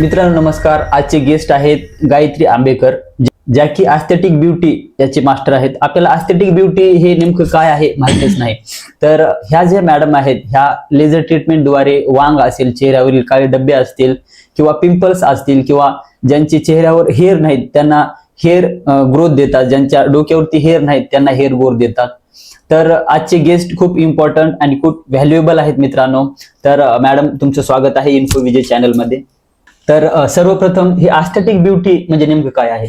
मित्रांनो नमस्कार. आजचे गेस्ट आहेत गायत्री आंबेकर, ज्या की एस्थेटिक ब्युटी याचे मास्टर आहेत. आपल्याला एस्थेटिक ब्युटी हे नेमकं काय आहे माहितीच नाही. तर ह्या ज्या मॅडम आहेत, ह्या लेझर ट्रीटमेंटद्वारे वांग असेल, चेहऱ्यावरील काळे डब्बे असतील किंवा पिंपल्स असतील किंवा ज्यांचे चेहऱ्यावर हेअर नाहीत त्यांना हेअर ग्रोथ देतात, ज्यांच्या डोक्यावरती हेअर नाहीत त्यांना हेअर ग्रोथ देतात. तर आजचे गेस्ट खूप इम्पॉर्टंट आणि खूप व्हॅल्युएबल आहेत मित्रांनो. तर मॅडम तुमचं स्वागत आहे इन्फो विजय चॅनल मध्ये. तर सर्वप्रथम ही एस्थेटिक ब्युटी म्हणजे नेमकं काय आहे?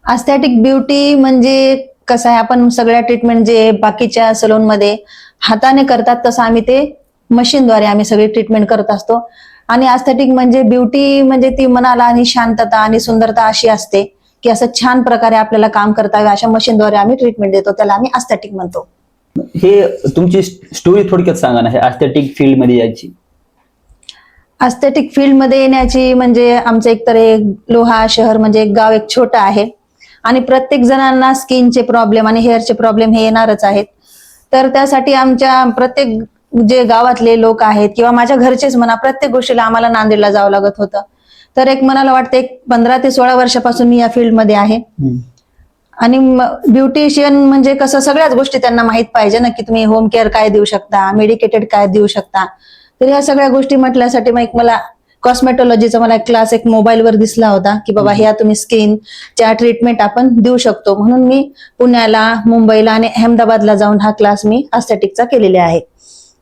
एस्थेटिक ब्युटी म्हणजे कसं आहे, आपण सगळ्या ट्रीटमेंट जे बाकीच्या सलून मध्ये हाताने करतात तसं आम्ही ते मशीनद्वारे आम्ही सगळी ट्रीटमेंट करत असतो. आणि एस्थेटिक म्हणजे ब्युटी म्हणजे ती मनाला आणि शांतता आणि सुंदरता अशी असते की असं छान प्रकारे आपल्याला काम करता यावं अशा मशीनद्वारे आम्ही ट्रीटमेंट देतो, त्याला आम्ही एस्थेटिक म्हणतो. हे तुमची स्टोरी थोडक्यात सांगा ना, हे एस्थेटिक फील्ड मध्ये यायची. एस्थेटिक फील्ड मध्ये येण्याची म्हणजे आमचं एकतर एक लोहा शहर म्हणजे एक गाव एक छोटं आहे आणि प्रत्येक जणांना स्किनचे प्रॉब्लेम आणि हेअरचे प्रॉब्लेम हे येणारच आहेत. तर त्यासाठी आमच्या प्रत्येक जे गावातले लोक आहेत किंवा माझ्या घरचेच म्हणा, प्रत्येक गोष्टीला आम्हाला नांदेडला जावं लागत होतं. तर एक मनाला वाटतं एक 15 ते 16 वर्षापासून मी या फील्डमध्ये आहे. आणि ब्युटिशियन म्हणजे कसं सगळ्याच गोष्टी त्यांना माहित पाहिजे ना, की तुम्ही होम केअर काय देऊ शकता, मेडिकेटेड काय देऊ शकता. तर ह्या सगळ्या गोष्टी म्हटल्यासाठी मग मला कॉस्मेटॉलॉजीचा मला एक क्लास एक मोबाईलवर दिसला होता की बाबा ह्या तुम्ही स्किनच्या ट्रीटमेंट आपण देऊ शकतो. म्हणून मी पुण्याला, मुंबईला आणि अहमदाबादला जाऊन हा क्लास मी एस्थेटिकचा केलेला आहे.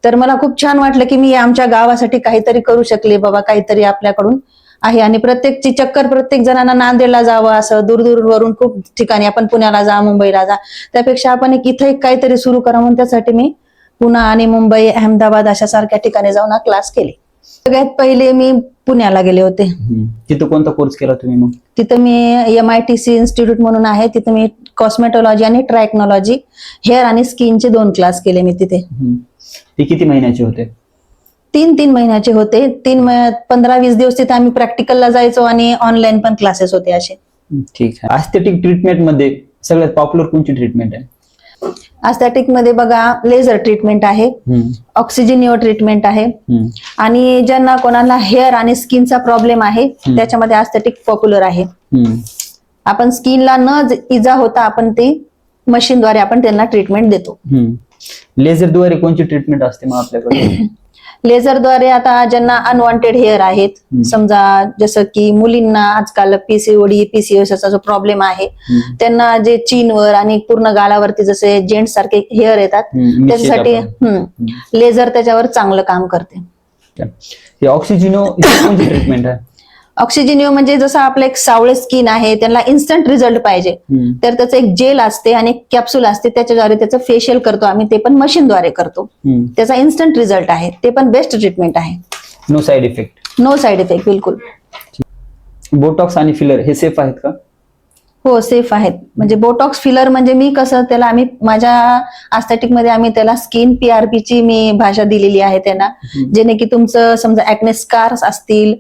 तर मला खूप छान वाटलं की मी आमच्या गावासाठी काहीतरी करू शकले, बाबा काहीतरी आपल्याकडून आहे. आणि प्रत्येकची चक्कर प्रत्येक जणांना नांदेडला जावं असं दूरवरून खूप ठिकाणी आपण पुण्याला जा, मुंबईला जा, त्यापेक्षा आपण एक इथं एक काहीतरी सुरू करा म्हणून त्यासाठी मी पुणे आणि मुंबई, अहमदाबाद अशा सारख्या ठिकाणी जाऊन हा क्लास केले. सगळ्यात पहिले मी पुण्याला गेले होते. तिथं कोणता कोर्स केला तुम्ही मग? तिथं मी MITC इन्स्टिट्यूट म्हणून आहे, तिथं मी कॉस्मेटॉलॉजी आणि ट्रायक्नॉलॉजी हेअर आणि स्किनचे 2 क्लास केले मी तिथे. ते किती महिन्याचे होते? 3 महिन्याचे होते. 15-20 दिवस तिथे आम्ही प्रॅक्टिकलला जायचो आणि ऑनलाईन पण क्लासेस होते असे. ठीक आहे. एस्थेटिक ट्रीटमेंट मध्ये सगळ्यात पॉप्युलर कोणती ट्रीटमेंट आहे? एस्थेटिक मध्ये बघा लेझर ट्रीटमेंट आहे, ऑक्सिजनिओ ट्रीटमेंट आहे आणि ज्यांना कोणाला हेअर आणि स्किनचा प्रॉब्लेम आहे त्याच्यामध्ये एस्थेटिक पॉप्युलर आहे. आपण स्किनला न इजा होता आपण ती मशीनद्वारे आपण त्यांना ट्रीटमेंट देतो. लेझरद्वारे कोणती ट्रीटमेंट असते मग आपल्याकडे? लेझरद्वारे आता ज्यांना अनवॉन्टेड हेअर आहेत, समजा जसं की मुलींना आजकाल PCOD, PCOS जो प्रॉब्लेम आहे, त्यांना जे चीनवर आणि पूर्ण गालावरती जसे जेंट्स सारखे हेअर येतात त्याच्यासाठी लेझर त्याच्यावर चांगलं काम करते. ऑक्सिजनो कोणती ट्रीटमेंट आहे? ऑक्सिजनिओ म्हणजे जसं आपलं एक सावळे स्किन आहे त्यांना इन्स्टंट रिझल्ट पाहिजे, तर त्याचं एक जेल असते आणि एक कॅप्सूल असते, त्याच्याद्वारे त्याचं फेशियल करतो आम्ही, ते पण मशीनद्वारे करतो. त्याचा इन्स्टंट रिझल्ट आहे, ते पण बेस्ट ट्रीटमेंट आहे. No side effect? No side effect, बिलकुल. बोटॉक्स आणि फिलर हे सेफ आहेत का? हो, सेफ आहेत. म्हणजे बोटॉक्स फिलर म्हणजे मी कसं त्याला आम्ही माझ्या एस्थेटिक मध्ये आम्ही त्याला स्किन PRP ची मी भाषा दिलेली आहे त्यांना, जेणे की तुमचं समजा ऍक्ने स्कार्स असतील,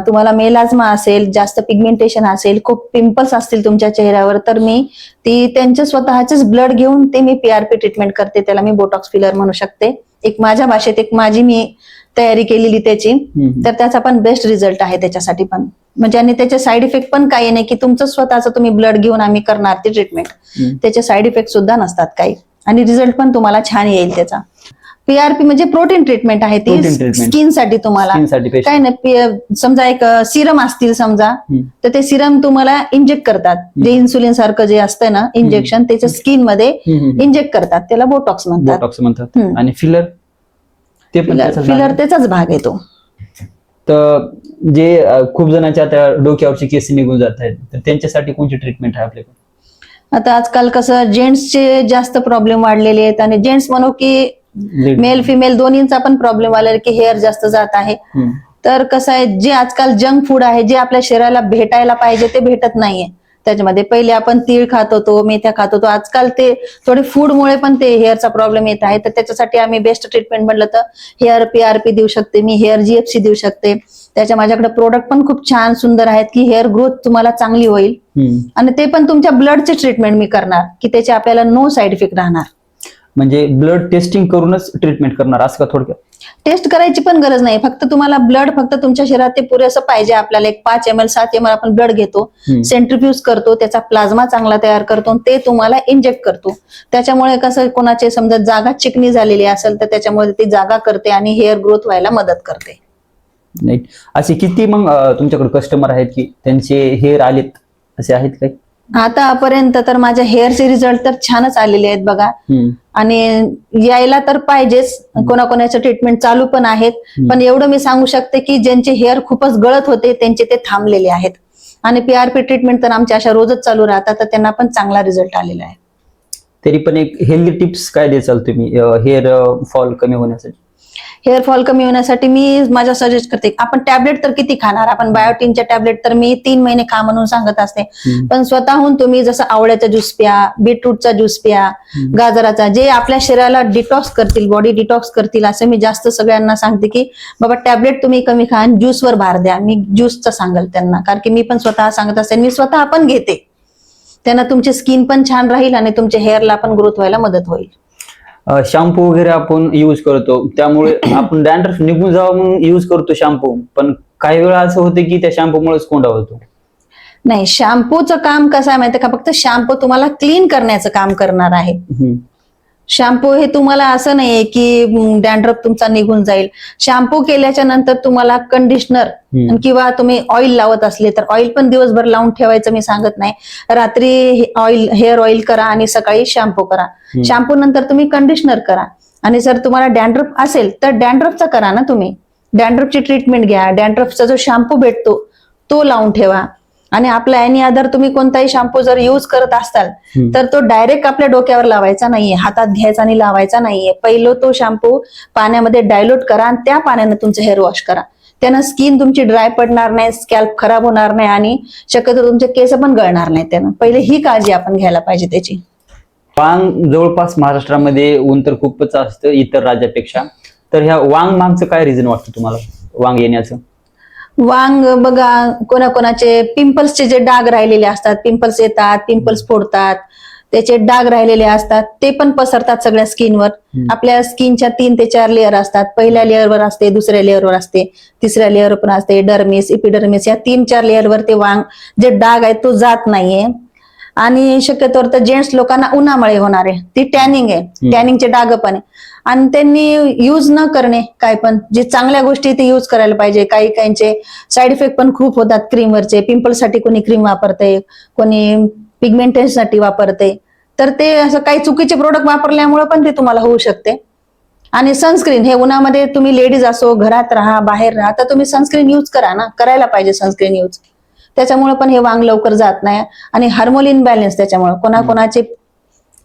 तुम्हाला मेलाझ्मा असेल, जास्त पिगमेंटेशन असेल, खूप पिंपल्स असतील तुमच्या चेहऱ्यावर, तर मी ती त्यांचे स्वतःचेच ब्लड घेऊन ते मी PRP ट्रीटमेंट करते, त्याला मी बोटॉक्स फिलर म्हणू शकते. एक माझ्या भाषेत एक माझी मी तयारी केलेली त्याची, तर त्याचा पण बेस्ट रिझल्ट आहे त्याच्यासाठी पण. म्हणजे आणि त्याचे साईड इफेक्ट पण काही नाही की तुमचं स्वतःच तुम्ही ब्लड घेऊन आम्ही करणार ती ट्रीटमेंट, त्याचे साईड इफेक्ट सुद्धा नसतात काही आणि रिझल्ट पण तुम्हाला छान येईल त्याचा. PRP म्हणजे प्रोटीन ट्रीटमेंट आहे ती स्किनसाठी. तुम्हाला काय नाही, समजा एक सिरम असतील समजा, तर ते सिरम तुम्हाला इंजेक्ट करतात, जे इन्सुलिन सारखं जे असतं ना इंजेक्शन, त्याच्या स्किन मध्ये इंजेक्ट करतात, त्याला बोटॉक्स म्हणतात. आणि फिलर? फिलर त्याचाच भाग येतो. तर जे खूप जणांच्या आता डोक्यावरची केस निघून जात आहेत, तर त्यांच्यासाठी कोणती ट्रीटमेंट आहे आपल्याकडे? आता आजकाल कसं जेंट्सचे जास्त प्रॉब्लेम वाढलेले आहेत आणि जेंट्स म्हणू की मेल फिमेल दोन्हींचा पण प्रॉब्लेम आला की हेअर जास्त जात आहे. तर कसं आहे, जे आजकाल जंक फूड आहे, जे आपल्या शरीराला भेटायला पाहिजे ते भेटत नाहीये त्याच्यामध्ये. पहिले आपण तीळ खात होतो, मेथ्या खात होतो, आजकाल ते थोडे फूडमुळे पण ते हेअरचा प्रॉब्लेम येत आहे. तर त्याच्यासाठी आम्ही बेस्ट ट्रीटमेंट म्हणलं तर हेअर PRP देऊ शकते मी, हेअर GFC देऊ शकते. त्याच्या माझ्याकडे प्रोडक्ट पण खूप छान सुंदर आहेत की हेअर ग्रोथ तुम्हाला चांगली होईल आणि ते पण तुमच्या ब्लडचे ट्रीटमेंट मी करणार की त्याचे आपल्याला नो साईड इफेक्ट राहणार. म्हणजे ब्लड टेस्टिंग करूनच ट्रीटमेंट करणार असं का थोडक्यात? टेस्ट करायची पण गरज नाही, फक्त तुम्हाला ब्लड फक्त तुमच्या शरीरात ते पुरेसं पाहिजे. आपल्याला एक 5 ml 7 ml आपण ब्लड घेतो, सेंट्रीफ्यूज करतो, त्याचा प्लाझ्मा चांगला तयार करतो, ते तुम्हाला इंजेक्ट करतो. त्याच्यामुळे कसं कोणाचे समजा जागा चिकनी झालेली असेल तर त्याच्यामुळे ती जागा करते आणि हेअर ग्रोथ व्हायला मदत करते. नाही, असे किती मग तुमच्याकडे कस्टमर आहेत की त्यांचे हेअर आलेत, असे आहेत काही? आतापर्यंत तर माझ्या हेअरचे रिझल्ट तर छानच आलेले आहेत बघा. आणि यायला तर पाहिजेच, कोणाकोणाचं ट्रीटमेंट चालू पण आहेत. पण एवढं मी सांगू शकते की ज्यांचे हेअर खूपच गळत होते त्यांचे ते थांबलेले आहेत. आणि PRP ट्रीटमेंट तर आमच्या अशा रोजच चालू राहतात, तर त्यांना पण चांगला रिझल्ट आलेला आहे. तरी पण एक हेल्दी टिप्स काय द्याल तुम्ही हेअर फॉल कमी होण्यासाठी? हेअर फॉल कमी होण्यासाठी मी माझ्या सजेस्ट करते, आपण टॅबलेट तर किती खाणार, आपण बायोटिनच्या टॅबलेट तर मी 3 महिने खा म्हणून सांगत असते. पण स्वतःहून तुम्ही जसं आवळ्याचा ज्यूस प्या, बीटरूटचा ज्यूस प्या, गाजराचा, जे आपल्या शरीराला डिटॉक्स करतील, बॉडी डिटॉक्स करतील, असं मी जास्त सगळ्यांना सांगते की बाबा टॅबलेट तुम्ही कमी खा आणि ज्यूसवर भार द्या. मी ज्यूसचं सांगेल त्यांना, कारण की मी पण स्वतः सांगत असते, मी स्वतः पण घेते. त्यांना तुमची स्किन पण छान राहील आणि तुमच्या हेअरला पण ग्रोथ व्हायला मदत होईल. शॅम्पू वगैरे आपण युज करतो, त्यामुळे आपण डॅन्ड्रफ निघून जावं म्हणून युज करतो शॅम्पू, पण काही वेळा असं होतं की त्या शॅम्पूमुळेच कोंडा होतो. नाही, शॅम्पूचं काम कसं आहे माहिती का, फक्त शॅम्पू तुम्हाला क्लीन करण्याचं काम करणार आहे. शॅम्पू हे तुम्हाला असं नाहीये की डॅन्ड्रफ तुमचा निघून जाईल. शॅम्पू केल्याच्या नंतर तुम्हाला कंडिशनर किंवा तुम्ही ऑइल लावत असले तर ऑइल पण दिवसभर लावून ठेवायचं मी सांगत नाही. रात्री ऑइल, हेअर ऑइल करा आणि सकाळी शॅम्पू करा. शॅम्पू नंतर तुम्ही कंडिशनर करा. आणि जर तुम्हाला डॅन्ड्रफ असेल तर डॅन्ड्रफचा करा ना तुम्ही, डॅन्ड्रफची ट्रीटमेंट घ्या. डॅन्ड्रफचा जो शॅम्पू भेटतो तो लावून ठेवा. आणि आपला एनी अदर तुम्ही कोणताही शॅम्पू जर युज करत असाल तर तो डायरेक्ट आपल्या डोक्यावर लावायचा नाहीये, हातात घ्यायचा आणि लावायचा नाहीये. पहिलं तो शॅम्पू पाण्यामध्ये डायल्यूट करा आणि त्या पाण्याने तुमचं हेअर वॉश करा. त्यानं स्किन तुमची ड्राय पडणार नाही, स्कॅल्प खराब होणार नाही आणि शक्यतो तुमचे केस पण गळणार नाही. त्यानं पहिले ही काळजी आपण घ्यायला पाहिजे त्याची. वांग जवळपास महाराष्ट्रामध्ये ऊन तर खूपच असतं इतर राज्यापेक्षा, तर ह्या वांग मागचं काय रिझन वाटतं तुम्हाला वांग येण्याचं? वांग बघा, कोणाकोणाचे पिंपल्सचे जे डाग राहिलेले असतात, पिंपल्स येतात, पिंपल्स फोडतात, त्याचे डाग राहिलेले असतात, ते पण पसरतात सगळ्या स्किनवर. आपल्या स्किनच्या 3 ते 4 लेअर असतात. पहिल्या लेअरवर असते, दुसऱ्या लेअरवर असते, तिसऱ्या लेअर पण असते, डर्मिस, इपिडर्मिस, या 3-4 लेअरवर ते वांग जे डाग आहे तो जात नाहीये. आणि शक्यतोवर तर जेंट्स लोकांना उन्हामुळे होणार आहे, ती टॅनिंग आहे, टॅनिंगचे डाग पण आहे. आणि त्यांनी युज न करणे, काय पण जे चांगल्या गोष्टी ते युज करायला पाहिजे. काही काहींचे साईड इफेक्ट पण खूप होतात क्रीमवरचे. पिंपलसाठी कोणी क्रीम वापरते, कोणी पिगमेंटेशनसाठी वापरते, तर ते असं काही चुकीचे प्रोडक्ट वापरल्यामुळे पण ते तुम्हाला होऊ शकते. आणि सनस्क्रीन, हे उन्हामध्ये तुम्ही लेडीज असो, घरात राहा, बाहेर राहा, तर तुम्ही सनस्क्रीन युज करा ना, करायला पाहिजे सनस्क्रीन युज. त्याच्यामुळे पण हे वांग लवकर जात नाही. आणि हार्मोन इनबॅलन्स त्याच्यामुळे कोणाकोणाचे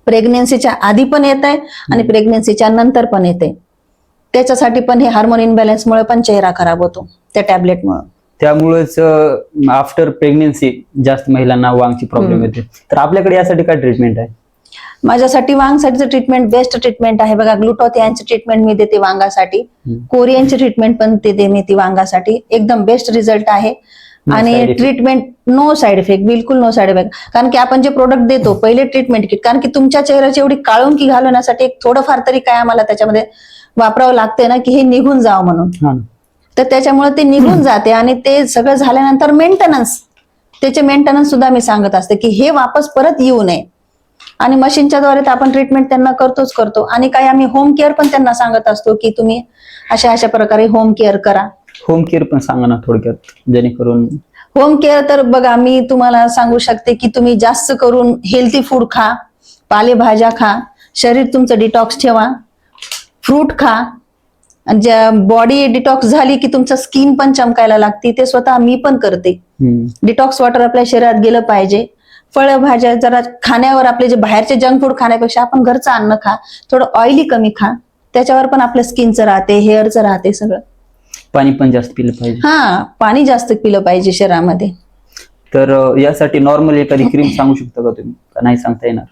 प्रेग्नेन्सीच्या आधी पण येत आहे आणि प्रेग्नेन्सीच्या नंतर पण येते. त्याच्यासाठी पण हे हार्मोन इनबॅलन्समुळे पण चेहरा खराब होतो त्या टॅबलेटमुळे. त्यामुळेच आफ्टर प्रेग्नेन्सी जास्त महिलांना वांगची प्रॉब्लेम येते. तर आपल्याकडे यासाठी काय ट्रीटमेंट आहे? माझ्यासाठी वांगसाठीचं ट्रीटमेंट बेस्ट ट्रीटमेंट आहे बघा. ग्लुटोथियानची ट्रीटमेंट मी देते वांगासाठी, कोरियनची ट्रीटमेंट पण देते मी ती वांगासाठी. एकदम बेस्ट रिझल्ट आहे. आणि ट्रीटमेंट नो साईड इफेक्ट, बिलकुल नो साईड इफेक्ट. कारण की आपण जे प्रोडक्ट देतो पहिले ट्रीटमेंट किट, कारण की तुमच्या चेहऱ्याची एवढी काळुंकी घालवण्यासाठी एक थोडंफार तरी काय आम्हाला त्याच्यामध्ये वापरावं लागते ना, की हे निघून जावं म्हणून. तर त्याच्यामुळे ते निघून जाते. आणि ते सगळं झाल्यानंतर मेंटेनन्स, त्याचे मेंटेनन्स सुद्धा मी सांगत असते की हे वापस परत येऊ नये. आणि मशीनच्या द्वारे तर आपण ट्रीटमेंट त्यांना करतो. आणि काही आम्ही होम केअर पण त्यांना सांगत असतो की तुम्ही अशा अशा प्रकारे होम केअर करा. होम केअर पण सांगा ना थोडक्यात, जेणेकरून. होम केअर तर बघा, मी तुम्हाला सांगू शकते की तुम्ही जास्त करून हेल्थी फूड खा, पालेभाज्या खा, शरीर तुमचं डिटॉक्स ठेवा, फ्रूट खा. ज्या बॉडी डिटॉक्स झाली की तुमचं स्किन पण चमकायला लागते. ते स्वतः मी पण करते. डिटॉक्स वॉटर आपल्या शरीरात गेलं पाहिजे. फळभाज्या जरा खाण्यावर, आपले जे बाहेरचे जंक फूड खाण्यापेक्षा आपण घरचं अन्न खा, थोडं ऑइली कमी खा. त्याच्यावर पण आपल्या स्किनचं राहते, हेअरचं राहते सगळं. पाणी पण जास्त पिलं पाहिजे. पाणी जास्त पिलं पाहिजे शरीरामध्ये. तर यासाठी नॉर्मल एखादी क्रीम सांगू शकता का तुम्ही, का नाही सांगता येणार?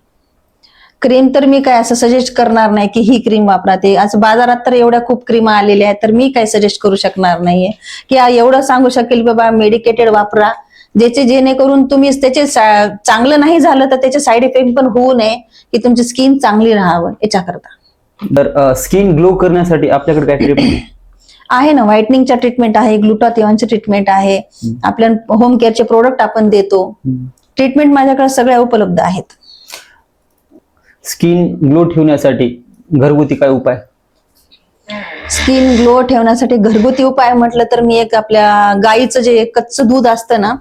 क्रीम तर मी काय असं सजेस्ट करणार नाही की ही क्रीम वापरा. ते आज बाजारात तर एवढ्या खूप क्रीम आलेल्या आहेत, तर मी काय सजेस्ट करू शकणार नाहीये. की एवढं सांगू शकेल बाबा मेडिकेटेड वापरा, ज्याचे जेणेकरून तुम्ही त्याचे चांगलं नाही झालं तर त्याचे साईड इफेक्ट पण होऊ नये, की तुमची स्किन चांगली राहावं याच्याकरता. तर स्किन ग्लो करण्यासाठी आपल्याकडे काय ट्रीटमेंट आहे ना, व्हाईटनिंगच्या ट्रीटमेंट आहे, ग्लुटाथिऑनचे ट्रीटमेंट आहे, आपल्या होम केअरचे प्रोडक्ट आपण देतो. ट्रीटमेंट माझ्याकडे सगळ्या उपलब्ध आहेत. स्किन ग्लो ठेवण्यासाठी घरगुती काय उपाय? स्किन ग्लो ठेवण्यासाठी घरगुती उपाय म्हटलं तर मी एक आपल्या गाईचं जे कच्चं दूध असतं ना,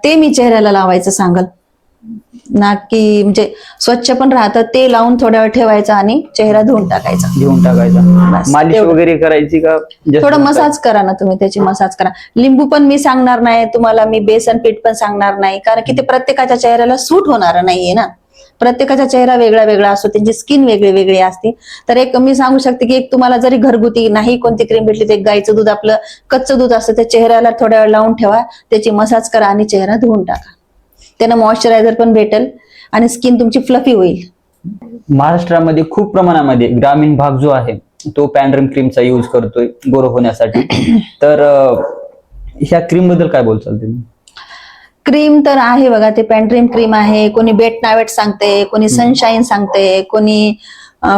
ते मी चेहऱ्याला लावायचं सांगल ना, की म्हणजे स्वच्छ पण राहतं. ते लावून थोड्या वेळ ठेवायचं आणि चेहरा धुवून टाकायचा. बस, मालिश तेवढं. वगैरे करायची का? थोडं मसाज करा ना तुम्ही, त्याची मसाज करा. लिंबू पण मी सांगणार नाही तुम्हाला, मी बेसन पीठ पण सांगणार नाही, कारण की ते प्रत्येकाच्या चेहऱ्याला सूट होणार नाहीये ना. प्रत्येकाचा चेहरा वेगळा वेगळा असतो, त्यांची स्किन वेगळी वेगळी असते. तर एक मी सांगू शकते की एक तुम्हाला जरी घरगुती नाही कोणती क्रीम भेटली तर एक गाईचं दूध, आपलं कच्चं दूध असतं, त्या चेहऱ्याला थोड्या वेळ लावून ठेवा, त्याची मसाज करा आणि चेहरा धुवून टाका. त्यानं मॉइश्चरायझर पण भेटेल आणि स्किन तुमची फ्लफी होईल. महाराष्ट्रामध्ये खूप प्रमाणामध्ये ग्रामीण भाग जो आहे तो पॅन्ड्रम क्रीमचा यूज करतोय गोरं होण्यासाठी. तर ह्या क्रीम बद्दल काय बोलचाल तुम्ही? क्रीम तर आहे बघा, ते पॅन्ड्रीम क्रीम आहे, कोणी बेट नावेट सांगते, कोणी सनशाईन सांगते, कोणी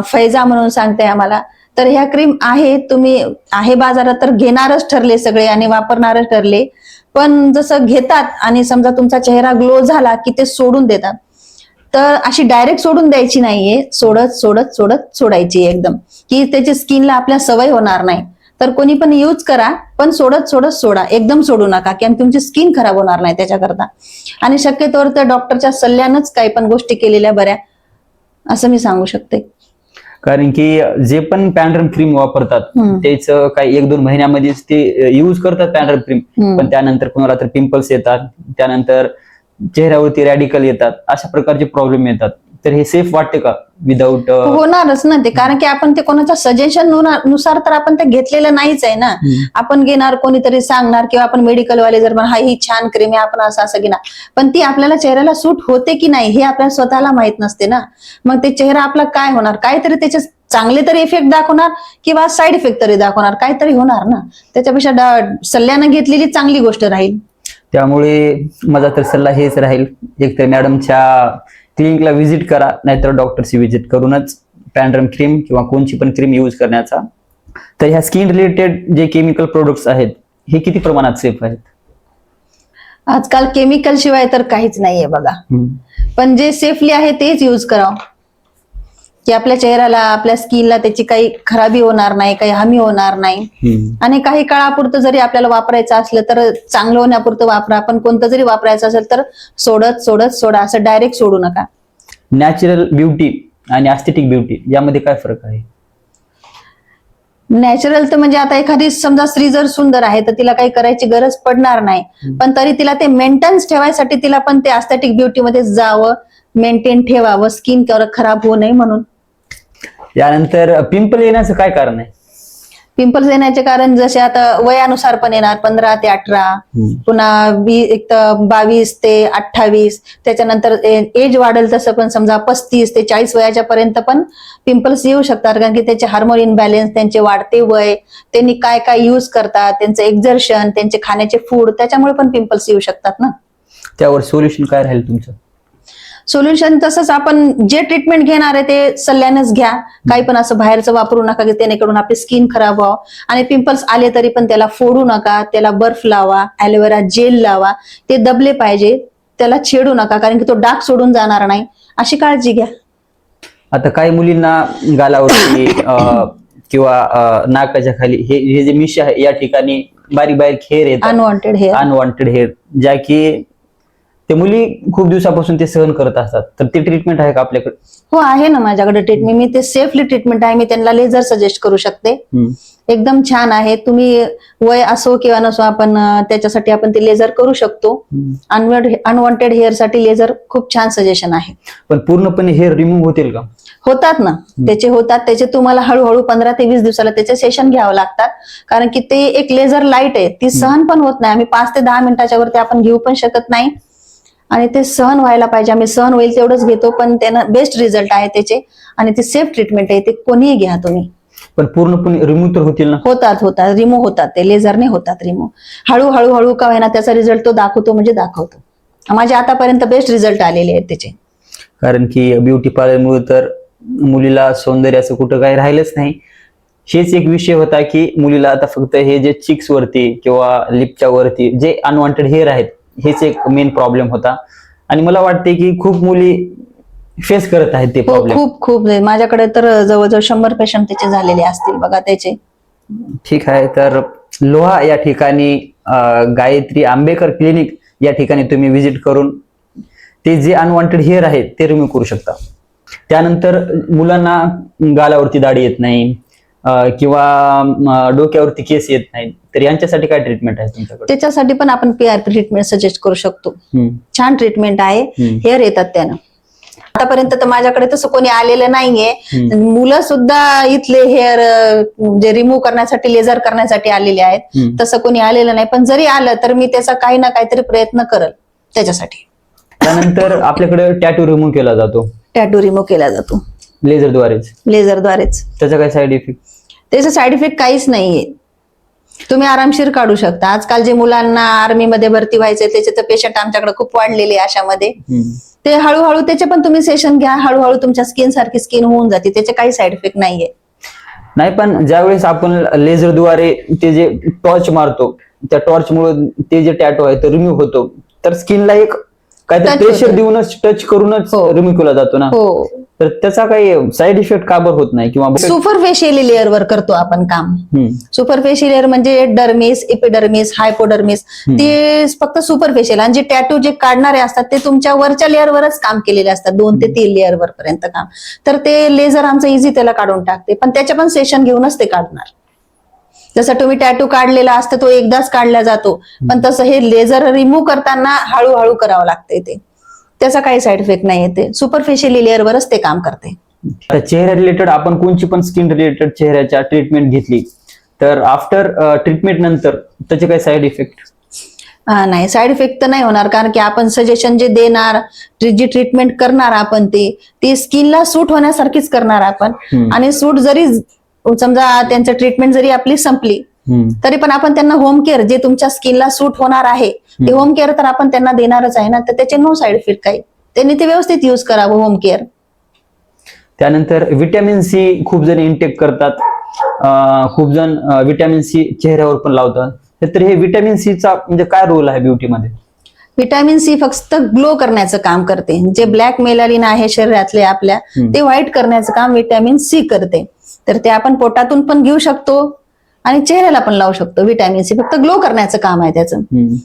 फैजा म्हणून सांगते आम्हाला. तर ह्या क्रीम आहे, तुम्ही आहे बाजारात तर घेणारच ठरले सगळे आणि वापरणारच ठरले. पण जसं घेतात आणि समजा तुमचा चेहरा ग्लो झाला की ते सोडून देतात. तर अशी डायरेक्ट सोडून द्यायची नाहीये, सोडत सोडत सोडत सोडायची एकदम, की त्याची स्किनला आपल्या सवय होणार नाही. तर कोणी पण यूज करा, पण सोडत सोडत सोडा, एकदम सोडू नका, की तुमची स्किन खराब होणार नाही त्याच्याकरता. आणि शक्यतोवर तर डॉक्टरच्या सल्ल्यानंच काही पण गोष्टी केलेल्या बऱ्या, असं मी सांगू शकते. कारण की जे पण पॅन्ड्रम क्रीम वापरतात तेच काही 1-2 महिन्यामध्येच ते यूज करतात पॅन्ड्रम क्रीम, पण त्यानंतर कोणाला तर पिंपल्स येतात, त्यानंतर चेहऱ्यावरती रॅडिकल येतात, अशा प्रकारचे प्रॉब्लेम येतात. तर हे सेफ वाटते का विदाऊट? होणारच ना ते, कारण की आपण ते कोणाच्या सजेशन नुसार तर आपण ते घेतलेलं नाहीच आहे ना. आपण घेणार, कोणीतरी सांगणार, किंवा आपण मेडिकलवाले जर हा ही छान क्रीम आहे आपण असं असं घेणार, पण ती आपल्याला चेहऱ्याला सूट होते की नाही हे आपल्याला स्वतःला माहित नसते ना. मग ते चेहरा आपला काय होणार, काहीतरी त्याचे चांगले तरी इफेक्ट दाखवणार किंवा साईड इफेक्ट तरी दाखवणार, काहीतरी होणार ना. त्याच्यापेक्षा सल्ल्यानं घेतलेली चांगली गोष्ट राहील. त्यामुळे माझा तर सल्ला हेच राहील, एकतर मॅडमच्या क्लिनिकला व्हिजिट करा, नाहीतर डॉक्टरची व्हिजिट करूनच पॅन्ड्रम क्रीम किंवा कोणची पण क्रीम यूज करण्याचा. तर ह्या स्किन रिलेटेड जे केमिकल प्रोडक्ट्स आहेत हे किती प्रमाणात सेफ आहेत? आजकाल केमिकल शिवाय तर काहीच नाहीये बघा. पण जे सेफली आहे तेच यूज करावं, की आपल्या चेहऱ्याला, आपल्या स्किनला त्याची काही खराबी होणार नाही, काही हानी होणार नाही. आणि काही काळापुरतं जरी आपल्याला वापरायचं असलं तर चांगलं होण्यापुरतं वापरा, पण कोणतं जरी वापरायचं असेल तर सोडत सोडत सोडा, असं डायरेक्ट सोडू नका. नॅचरल ब्युटी आणि एस्थेटिक ब्युटी यामध्ये काय फरक आहे? नॅचरल तर म्हणजे आता एखादी समजा स्त्री जर सुंदर आहे तर तिला काही करायची गरज पडणार नाही, पण तरी तिला ते मेंटेन्स ठेवायसाठी तिला पण ते एस्थेटिक ब्युटी मध्ये जावं, मेंटेन ठेवावं, स्किन खराब होऊ नये म्हणून. यानंतर पिंपल येण्याचं काय कारण आहे? पिंपल्स येण्याचे कारण जसे आता वयानुसार पण येणार, 15 ते 18, पुन्हा 22 ते 28, त्याच्यानंतर एज वाढेल तसं पण समजा 35 ते 40 वयाच्या पर्यंत पण पिंपल्स येऊ शकतात. कारण की त्याचे हार्मोन इनबॅलेन्स, त्यांचे वाढते वय, त्यांनी काय काय यूज करतात, त्यांचं एक्झर्शन, त्यांचे खाण्याचे फूड, त्याच्यामुळे पण पिंपल्स येऊ शकतात ना. त्यावर सोल्युशन काय राहील तुमचं? सोल्युशन तसंच, आपण जे ट्रीटमेंट घेणार आहे ते सल्ल्यानेच घ्या. काही पण असं बाहेरचं वापरू नका की जेणेकरून आपली स्किन खराब व्हावं. आणि पिंपल्स आले तरी पण त्याला फोडू नका, त्याला बर्फ लावा, ॲलोवेरा जेल लावा, ते दबले पाहिजे, त्याला छेडू नका, कारण की तो डाग सोडून जाणार नाही, अशी काळजी घ्या. आता काही मुलींना गालावरती किंवा नाकाच्या खाली हे जे मिश आहे या ठिकाणी बारीक बारीक हेअर येतात, अनवॉन्टेड हेअर, ज्या की ते मुली खूप दिवसापासून ते सहन करत असतात. तर ते ट्रीटमेंट आहे का आपल्याकडे? हो आहे ना माझ्याकडे ट्रीटमेंट, मी ते सेफली ट्रीटमेंट आहे, मी त्यांना लेझर सजेस्ट करू शकते. एकदम छान आहे. तुम्ही वय असो किंवा नसो, आपण त्याच्यासाठी आपण ते लेझर करू शकतो. अनवॉन्टेड हेअर साठी लेझर खूप छान सजेशन आहे. पण पूर्णपणे हेअर रिमूव्ह होतील का? होतात ना, त्याचे होतात. त्याचे तुम्हाला हळूहळू 15 ते 20 दिवसाला त्याचे सेशन घ्यावं लागतात, कारण की ते एक लेझर लाईट आहे, ती सहन पण होत नाही. आम्ही 5 ते 10 मिनिटाच्या वरती आपण घेऊ पण शकत नाही, आणि ते सहन व्हायला पाहिजे. आम्ही सहन होईल तेवढंच घेतो, पण त्यांना बेस्ट रिझल्ट आहे त्याचे, आणि ते सेफ ट्रीटमेंट आहे, ते कोणीही घ्या तुम्ही. पण पूर्णपणे रिमूव्ह तर होतील ना? होतात रिमूव्ह होतात, ते लेझरने होतात रिमूव्ह. हळूहळू का होईना त्याचा रिझल्ट तो दाखवतो म्हणजे दाखवतो. माझे आतापर्यंत बेस्ट रिझल्ट आलेले आहेत त्याचे. कारण की ब्युटी पार्लरमुळे तर मुलीला सौंदर्य असं कुठं काही राहिलंच नाही. हेच एक विषय होता की मुलीला आता फक्त हे जे चिक्स वरती किंवा लिपच्या वरती जे अनवॉन्टेड हेअर आहेत हेच एक मेन प्रॉब्लेम होता. आणि मला वाटते की खूप मुली फेस करत आहेत ते प्रॉब्लेम. खूप माझ्याकडे तर जवळजवळ 100 पेशंट त्याचे झालेले असतील बघा त्याचे. ठीक आहे, तर लोहा या ठिकाणी गायत्री आंबेकर क्लिनिक या ठिकाणी तुम्ही व्हिजिट करून ते जे अनवॉन्टेड हेअर आहेत ते रिमूव्ह करू शकता. त्यानंतर मुलांना गालावरती दाढी येत नाही किंवा डोक्यावरती केस येत नाही, तर यांच्यासाठी काय ट्रीटमेंट आहे तुमच्याकडे? त्याच्यासाठी पण आपण PRP ट्रीटमेंट सजेस्ट करू शकतो. छान ट्रीटमेंट आहे. हेअर येतात त्यानं. आतापर्यंत तर माझ्याकडे तसं कोणी आलेलं नाहीये. मुलं सुद्धा इथले हेअर जे रिमूव्ह करण्यासाठी लेझर करण्यासाठी आलेले आहेत. तसं कोणी आलेलं नाही, पण जरी आलं तर मी त्याचा काही ना काहीतरी प्रयत्न करल त्याच्यासाठी. त्यानंतर आपल्याकडे टॅटू रिमूव्ह केला जातो. टॅटू रिमूव्ह केला जातो लेझरद्वारेच. त्याचा काय साईड इफेक्ट? त्याचा साईड इफेक्ट काहीच नाहीये. तुम्ही आरामशीर काढू शकता. आजकाल जे मुलांना आर्मीमध्ये भरती व्हायचे त्याचे तर पेशंट आमच्याकडे खूप वाढलेले अशामध्ये. ते हळूहळू त्याचे पण तुम्ही सेशन घ्या, हळूहळू तुमच्या स्किन सारखी स्किन होऊन जाते. त्याचे काही साईड इफेक्ट नाहीये. नाही, पण ज्यावेळेस आपण लेझरद्वारे ते जे टॉर्च मारतो त्या टॉर्चमुळे ते जे टॅटू आहे तो रिमूव्ह होतो, तर स्किनला एक काहीतरी प्रेशर देऊनच टच करूनच रिमूव्ह केला जातो ना. तर त्याचा काही साईड इफेक्ट का बरं होत नाही? किंवा सुपरफेशियल लेअर वर करतो आपण काम. सुपरफेशियल लेअर म्हणजे डर्मिस, एपिडर्मिस, हायपोडर्मिस, ते फक्त सुपरफेशियल. आणि जे टॅटू जे काढणारे असतात ते तुमच्या वरच्या लेअरवरच काम केलेले असतात, 2 ते 3 लेअर वर पर्यंत काम. तर ते लेझर आमचं इझी त्याला काढून टाकते, पण त्याच्या पण सेशन घेऊनच ते काढणार. जसं तुम्ही टॅटू काढलेला असतं तो एकदाच काढला जातो, पण तसं हे लेझर रिमूव्ह करताना हळूहळू करावं लागतंय. ते त्याचा काही साईड इफेक्ट नाही येते. सुपरफेशियल लेअरवरच ते काम करते. चेहऱ्या रिलेटेड आपण कोणची पण स्किन रिलेटेड चेहऱ्याच्या ट्रीटमेंट घेतली तर आफ्टर ट्रीटमेंट नंतर त्याचे काही साईड इफेक्ट? नाही, साईड इफेक्ट तर नाही होणार, कारण की आपण सजेशन जे देणार, जी ट्रीटमेंट करणार आपण ती स्किनला सूट होण्यासारखीच करणार आपण. आणि सूट जरी समजा त्यांचं ट्रीटमेंट जरी आपली संपली तरी पण आपण त्यांना होम केअर जे तुमच्या स्किनला सूट होणार आहे ते होम केअर तर आपण त्यांना देणारच आहे ना. तर त्याचे नो साईड इफेक्ट काही. त्यांनी ते व्यवस्थित युज करावं होम केअर. त्यानंतर व्हिटॅमिन सी खूप जण इंटेक करतात, खूप जण व्हिटॅमिन सी चेहऱ्यावर पण लावतात. तर हे व्हिटॅमिन सीचा म्हणजे काय रोल आहे ब्युटीमध्ये? व्हिटॅमिन सी फक्त ग्लो करण्याचं काम करते. जे ब्लॅक मेलानिन आहे शरीरातले आपल्या ते व्हाईट करण्याचं काम व्हिटॅमिन सी करते. तर ते आपण पोटातून पण घेऊ शकतो आणि चेहऱ्याला पण लावू शकतो. व्हिटॅमिन सी फक्त ग्लो करण्याचं काम आहे त्याचं,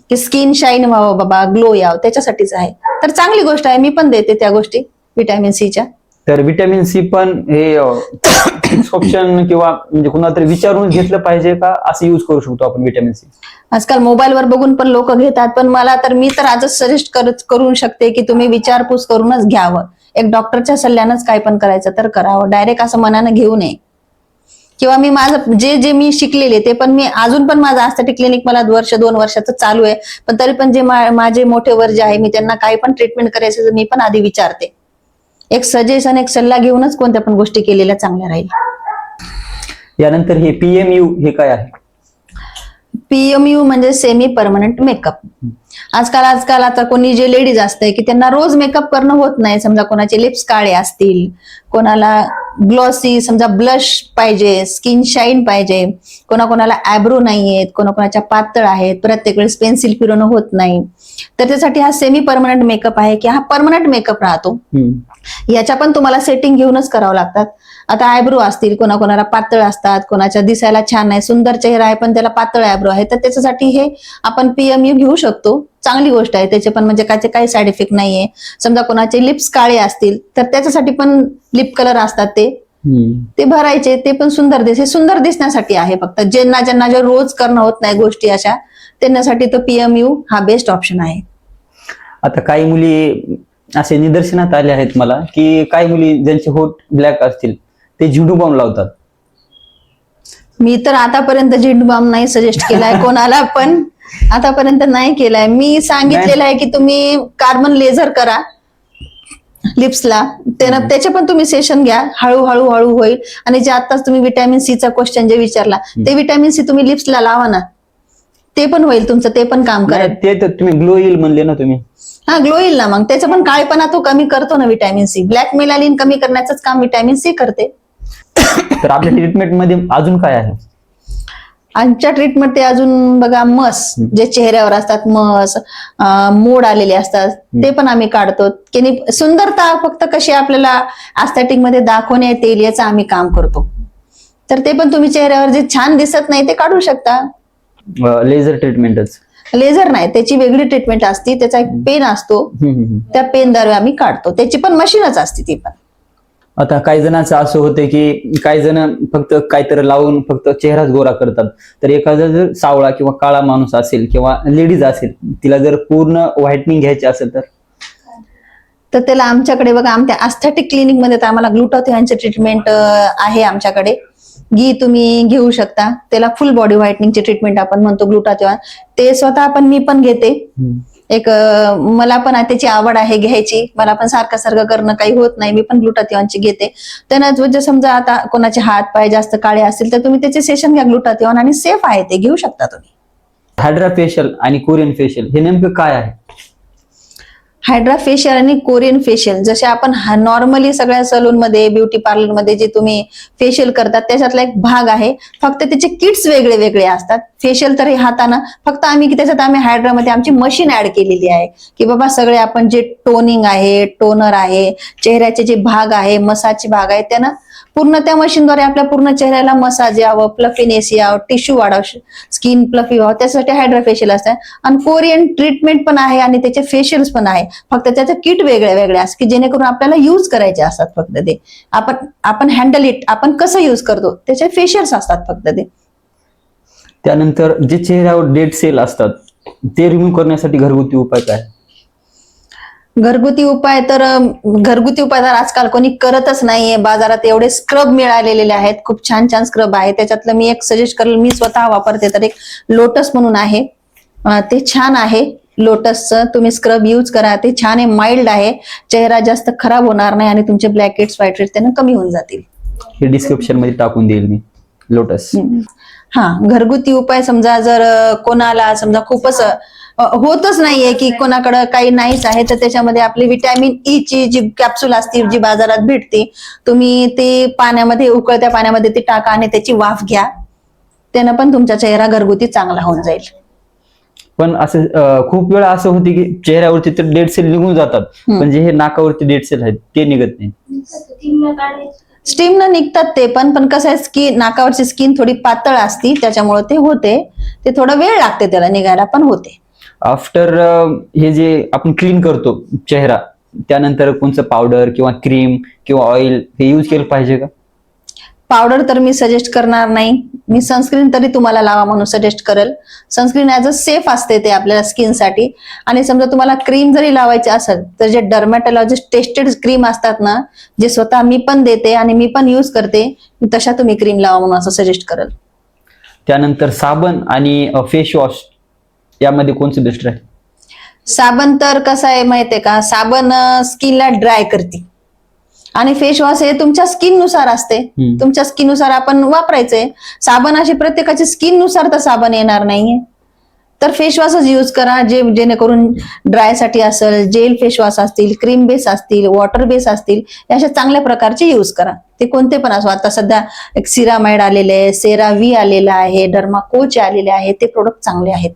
की स्किन शाईन व्हावं बाबा, ग्लो यावं, त्याच्यासाठीच आहे. तर चांगली गोष्ट आहे, मी पण देते त्या गोष्टी व्हिटॅमिन सीच्या. तर व्हिटॅमिन सी पण हे प्रिस्क्रिप्शन किंवा म्हणजे कुणाला तरी विचारून घेतलं पाहिजे का असं यूज करू शकतो आपण व्हिटॅमिन सी? आजकाल मोबाईलवर बघून पण लोक घेतात, पण मी तर आजच सजेस्ट करू शकते की तुम्ही विचारपूस करूनच घ्यावं. एक डॉक्टरच्या सल्ल्यानंच काय पण करायचं तर करावं. डायरेक्ट असं मनानं घेऊ नये. किंवा मी माझं जे मी शिकलेले ते पण मी अजून पण माझं एस्थेटिक क्लिनिक मला 2 वर्षाचं चालू आहे, पण तरी पण जे माझे मोठे वर्ज आहे मी त्यांना काही पण ट्रीटमेंट करायचं तर मी पण आधी विचारते. एक सजेशन, एक सल्ला घेऊनच कोणत्या पण गोष्टी केलेल्या चांगल्या राहील. यानंतर हे PMU हे काय आहे? PMU म्हणजे सेमी परमनंट मेकअप. आजकाल आता कोणी जे लेडीज असते की त्यांना रोज मेकअप करणं होत नाही. समजा कोणाचे लिप्स काळे असतील, कोणाला ग्लॉसी समजा ब्लश पाहिजे, स्किन शाईन पाहिजे, कोणाकोणाला आयब्रो नाहीयेत, कोणाकोणाच्या पातळ आहेत, प्रत्येक वेळेस पेन्सिल फिरवणं होत नाही. तर त्यासाठी हा सेमी परमनंट मेकअप आहे की हा परमनंट मेकअप राहतो. याच्या पण तुम्हाला सेटिंग घेऊनच करावं लागतात. आता आयब्रो असतील, कोणाकोणाला पातळ असतात, कोणाच्या दिसायला छान नाही, सुंदर चेहरा आहे पण त्याला पातळ आयब्रो आहे, तर त्याच्यासाठी हे आपण PMU घेऊ शकतो. चांगली गोष्ट आहे. त्याचे पण म्हणजे काही साईड इफेक्ट नाहीये. समजा कोणाचे लिप्स काळे असतील तर त्याच्यासाठी पण लिप कलर असतात ते भरायचे, ते पण सुंदर दिसण्यासाठी आहे. फक्त ज्यांना जे रोज करणं होत नाही गोष्टी अशा त्यांच्यासाठी तो PMU हा बेस्ट ऑप्शन आहे. आता काही मुली असे निदर्शनात आले आहेत मला की काही मुली ज्यांचे होठ ब्लॅक असतील ते झिंडू बॉम्ब लावतात. मी तर आतापर्यंत झिंडू बॉम्ब नाही सजेस्ट केलाय कोणाला, पण आतापर्यंत नाही केलाय. मी सांगितलेलं आहे की तुम्ही कार्बन लेझर करा. लिप्सला त्यानं त्याचे पण तुम्ही सेशन घ्या, हळूहळू हळू होईल. आणि जे आताच तुम्ही व्हिटॅमिन सीचा क्वेश्चन जे विचारला ते व्हिटॅमिन सी तुम्ही लिप्सला लावा ना, ते पण होईल तुमचं, ते पण काम करेल. ते तर तुम्ही ग्लो येईल म्हणले ना तुम्ही. हा, ग्लो येईल ना, मग त्याचा पण काळेपणा तो कमी करतो ना व्हिटॅमिन सी. ब्लॅक मेलानिन कमी करण्याचंच काम व्हिटॅमिन सी करते. तर आपल्या ट्रीटमेंट मध्ये अजून काय आहे? आमच्या ट्रीटमेंट ते अजून बघा, मस जे चेहऱ्यावर असतात, मस मोड आलेले असतात, ते पण आम्ही काढतो. की सुंदरता फक्त कशी आपल्याला एस्थेटिक मध्ये दाखवण्यात येईल याचं आम्ही काम करतो. तर ते पण तुम्ही चेहऱ्यावर जे छान दिसत नाही ते काढू शकता. लेझर ट्रीटमेंटच? लेझर नाही, त्याची वेगळी ट्रीटमेंट असते. त्याचा एक पेन असतो, त्या पेनद्वारे आम्ही काढतो. त्याची पण मशीनच असते ती पण. आता काही जणांचं असं होतं की काही जण फक्त काहीतरी लावून फक्त चेहराच गोरा करतात. तर एखादा जर सावळा किंवा काळा माणूस असेल किंवा लेडीज असेल, तिला जर पूर्ण व्हाईटनिंग घ्यायची असेल तर त्याला आमच्याकडे बघा, आमच्या एस्थेटिक क्लिनिक मध्ये तर आम्हाला ग्लुटाथिऑनचे ट्रीटमेंट आहे आमच्याकडे. तुम्ही घेऊ शकता. त्याला फुल बॉडी व्हाईटनिंगची ट्रीटमेंट आपण म्हणतो ग्लुटाथिऑन. ते स्वतः मी पण घेते. मला पण त्याची आवड आहे घ्यायची. मला पण सारखं करणं काही होत नाही. मी पण ग्लुटाथिऑनची घेते. त्यांना जर समजा आता कोणाचे हात पाय जास्त काळे असतील तर तुम्ही त्याचे सेशन घ्या ग्लुटाथिऑन, आणि सेफ आहे, ते घेऊ शकता तुम्ही. हायड्रा फेशियल आणि कोरियन फेशियल हे नेमकं काय आहे? हायड्रा फेशियल आणि कोरियन फेशियल जसे आपण नॉर्मली सगळ्या सलून मध्ये, ब्युटी पार्लर मध्ये जे तुम्ही फेशियल करतात त्याच्यातला एक भाग आहे. फक्त त्याचे किट्स वेगळे वेगळे असतात. फेशियल तर हे हातानं, फक्त त्याच्यात आम्ही हायड्रामध्ये आमची मशीन ऍड केलेली आहे की बाबा सगळे आपण जे टोनिंग आहे, टोनर आहे, चेहऱ्याचे जे भाग आहे, मसाजचे भाग आहे, त्यानं पूर्ण त्या मशीनद्वारे आपल्या पूर्ण चेहऱ्याला मसाज यावं, फ्लफीनेस यावं, टिश्यू वाढावं, स्किन फ्लफी व्हावं, त्यासाठी हायड्रा फेशियल असतात. आणि कोरियन ट्रीटमेंट पण आहे आणि त्याचे फेशियल्स पण आहे. फक्त त्याचं किट वेगळे वेगळे असतात की जेणेकरून आपल्याला युज करायचे असतात. फक्त ते आपण हँडल इट, आपण कसं युज करतो त्याचे फेशियल्स असतात फक्त ते. त्यानंतर जे चेहऱ्यावर डेड सेल असतात ते रिमूव्ह करण्यासाठी घरगुती उपाय काय? घरगुती उपाय तर आजकाल कोणी करतच नाहीये. बाजारात एवढे स्क्रब मिळालेले आहेत, खूप छान छान स्क्रब आहे. त्याच्यातलं मी एक सजेस्ट करेल, मी स्वतः वापरते तर एक लोटस म्हणून आहे, ते छान आहे. लोटसचं तुम्ही स्क्रब यूज करा, ते छान आहे, माइल्ड आहे, चेहरा जास्त खराब होणार नाही आणि तुमचे ब्लॅक हेड्स, व्हाईट हेड्स त्यानं कमी होऊन जातील. हे डिस्क्रिप्शन मध्ये टाकून देईल मी लोटस. हा, घरगुती उपाय समजा जर कोणाला समजा खूपच होतच नाहीये की कोणाकडे काही नाहीच आहे, तर त्याच्यामध्ये आपली व्हिटॅमिन ई ची जी कॅप्सूल असते जी बाजारात भेटते, तुम्ही ते पाण्यामध्ये, उकळत्या पाण्यामध्ये ते टाका आणि त्याची वाफ घ्या. त्यानं पण तुमचा चेहरा घरगुती चांगला होऊन जाईल. पण असं खूप वेळा असं होते की चेहऱ्यावरती तर डेड सेल निघून जातात, पण जे हे नाकावरती डेड सेल आहेत ते निघत नाही. स्टीम न निघतात ते पण कसं आहे, स्किन, नाकावरची स्किन थोडी पातळ असती त्याच्यामुळे ते होते. ते थोडा वेळ लागते त्याला निघायला, पण होते. आफ्टर हे जे आपण क्लीन करतो चेहरा, त्यानंतर कोणतं पावडर किंवा क्रीम किंवा ऑइल हे यूज केलं पाहिजे का? पावडर तर मी सजेस्ट करणार नाही. मी सनस्क्रीन तरी तुम्हाला लावा म्हणून सजेस्ट करेल. सनस्क्रीन ऍज अ सेफ असते ते आपल्याला स्किनसाठी. आणि समजा तुम्हाला क्रीम जरी लावायची असेल तर जे डर्मॅटॉलॉजिस्ट टेस्टेड क्रीम असतात ना, जे स्वतः मी पण देते आणि मी पण यूज करते, तशा तुम्ही क्रीम लावा म्हणून असं सजेस्ट करेल. त्यानंतर साबण आणि फेस वॉश यामध्ये कोणचं बेस्ट राहील? साबण तर कसं आहे माहितीये का, साबण स्किनला ड्राय करते आणि फेस वॉश हे तुमच्या स्किन नुसार असते. तुमच्या स्किन नुसार आपण वापरायचंय. साबण अशी प्रत्येकाच्या स्किन नुसार तर साबण येणार नाहीये, तर फेस वॉशच यूज करा जेणेकरून ड्राय साठी असेल, जेल फेस वॉश असतील, क्रीम बेस असतील, वॉटर बेस असतील, अशा चांगल्या प्रकारचे यूज करा. ते कोणते पण असो. आता सध्या एक सिरामाइड आलेले आहे, सेरावी आलेला आहे, डर्माकोचे आलेले आहे, ते प्रोडक्ट चांगले आहेत,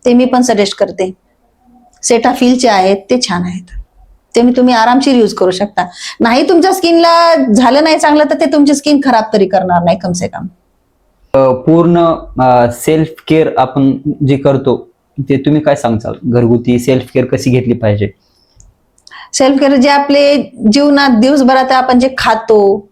ते मी पण सजेस्ट करते. सेटाफिलचे आहेत, ते छान आहेत, ते मी तुम्ही आरामशीर यूज करू शकता. नाही तुमच्या स्किनला झालं नाही चांगलं तर ते तुमची स्किन खराब तरी करणार नाही कमसे कम. पूर्ण सेल्फ केअर आपण जे करतो ते तुम्ही काय सांगताल? घरगुती सेल्फ केअर कशी घेतली पाहिजे? सेल्फ केअर जे आपले जीवनात दिवसभरात आपण जे खातो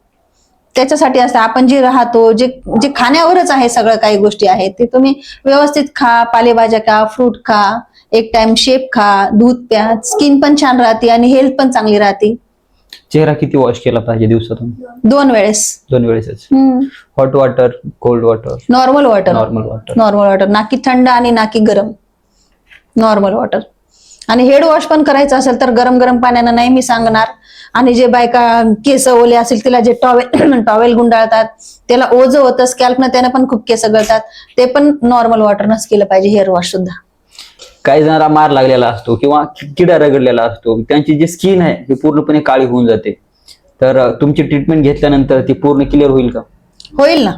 त्याच्यासाठी असतं. आपण जे राहतो, जे खाण्यावरच आहे सगळं, काही गोष्टी आहेत ते तुम्ही व्यवस्थित खा, पालेभाज्या खा, फ्रूट खा, एक टाइम शेप खा, दूध प्या, स्किन पण छान राहते आणि हेल्थ पण चांगली राहते. चेहरा किती वॉश केला पाहिजे दिवसातून? 2 वेळेस. 2 वेळेसच? Hot water, cold water? Normal water. Normal water. नाकी थंड आणि नाकी गरम, नॉर्मल वॉटर. आणि हेड वॉश पण करायचं असेल तर गरम गरम पाण्यानं नाही मी सांगणार, आणि जे बायका केस ओले असेल तिला जे टॉवेल टॉवेल गुंडाळतात, त्याला ओझं होतं स्कॅल्पनं, त्यानं पण खूप केस गळतात, ते पण नॉर्मल वॉटरनंच केलं पाहिजे हेअर वॉश सुद्धा. काही जणांना मार लागलेला असतो किंवा किडा रगडलेला असतो, त्यांची जी स्किन आहे ती पूर्णपणे काळी होऊन जाते. तर तुमची ट्रीटमेंट घेतल्यानंतर ती पूर्ण क्लिअर होईल का? होईल ना,